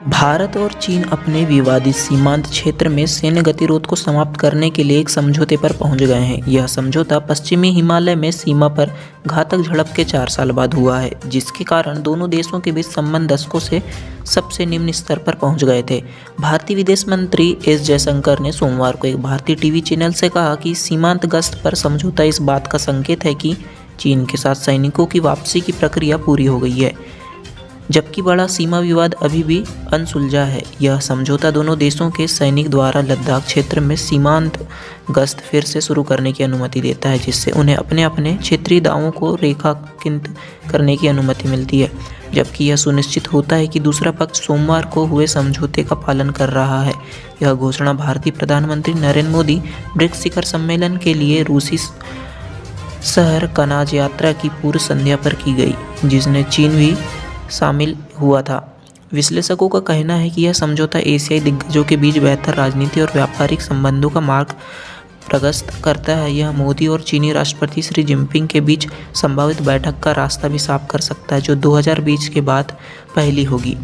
भारत और चीन अपने विवादित सीमांत क्षेत्र में सैन्य गतिरोध को समाप्त करने के लिए एक समझौते पर पहुंच गए हैं। यह समझौता पश्चिमी हिमालय में सीमा पर घातक झड़प के 4 साल बाद हुआ है, जिसके कारण दोनों देशों के बीच संबंध दशकों से सबसे निम्न स्तर पर पहुंच गए थे। भारतीय विदेश मंत्री एस जयशंकर ने सोमवार को एक भारतीय टीवी चैनल से कहा कि सीमांत गश्त पर समझौता इस बात का संकेत है कि चीन के साथ सैनिकों की वापसी की प्रक्रिया पूरी हो गई है, जबकि बड़ा सीमा विवाद अभी भी अनसुलझा है। यह समझौता दोनों देशों के सैनिक द्वारा लद्दाख क्षेत्र में सीमांत गश्त फिर से शुरू करने की अनुमति देता है, जिससे उन्हें अपने अपने क्षेत्रीय दावों को रेखांकित करने की अनुमति मिलती है, जबकि यह सुनिश्चित होता है कि दूसरा पक्ष सोमवार को हुए समझौते का पालन कर रहा है। यह घोषणा भारतीय प्रधानमंत्री नरेंद्र मोदी ब्रिक्स शिखर सम्मेलन के लिए रूसी शहर कनाज यात्रा की पूर्व संध्या पर की गई, जिसमें चीन भी शामिल हुआ था। विश्लेषकों का कहना है कि यह समझौता एशियाई दिग्गजों के बीच बेहतर राजनीति और व्यापारिक संबंधों का मार्ग प्रशस्त करता है। यह मोदी और चीनी राष्ट्रपति शी जिनपिंग के बीच संभावित बैठक का रास्ता भी साफ कर सकता है, जो 2020 के बाद पहली होगी।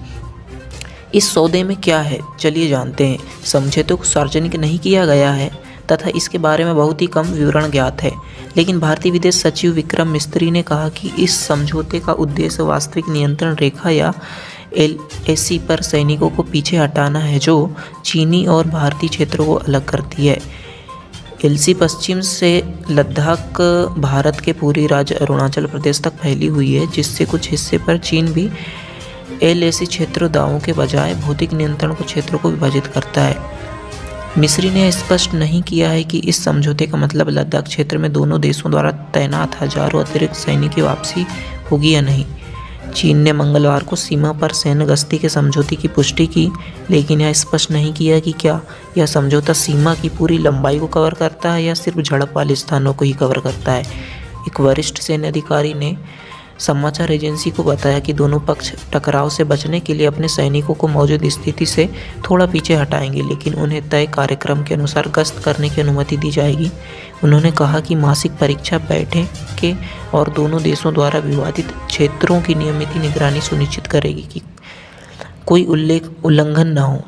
इस सौदे में क्या है, चलिए जानते हैं। समझौते को सार्वजनिक नहीं किया गया है तथा इसके बारे में बहुत ही कम विवरण ज्ञात है, लेकिन भारतीय विदेश सचिव विक्रम मिस्री ने कहा कि इस समझौते का उद्देश्य वास्तविक नियंत्रण रेखा या एलएसी पर सैनिकों को पीछे हटाना है, जो चीनी और भारतीय क्षेत्रों को अलग करती है। एलएसी पश्चिम से लद्दाख भारत के पूरी राज्य अरुणाचल प्रदेश तक फैली हुई है, जिससे कुछ हिस्से पर चीन भी एलएसी क्षेत्रों दावों के बजाय भौतिक नियंत्रण को क्षेत्रों को विभाजित करता है। मिस्री ने स्पष्ट नहीं किया है कि इस समझौते का मतलब लद्दाख क्षेत्र में दोनों देशों द्वारा तैनात हजारों अतिरिक्त सैनिक की वापसी होगी या नहीं। चीन ने मंगलवार को सीमा पर सैन्य गश्ती के समझौते की पुष्टि की, लेकिन यह स्पष्ट नहीं किया कि क्या यह समझौता सीमा की पूरी लंबाई को कवर करता है या सिर्फ झड़प वाले स्थानों को ही कवर करता है। एक वरिष्ठ सैन्य अधिकारी ने समाचार एजेंसी को बताया कि दोनों पक्ष टकराव से बचने के लिए अपने सैनिकों को मौजूद स्थिति से थोड़ा पीछे हटाएंगे, लेकिन उन्हें तय कार्यक्रम के अनुसार गश्त करने की अनुमति दी जाएगी। उन्होंने कहा कि मासिक परीक्षा बैठकें और दोनों देशों द्वारा विवादित क्षेत्रों की नियमित निगरानी सुनिश्चित करेगी कि कोई उल्लंघन न हो।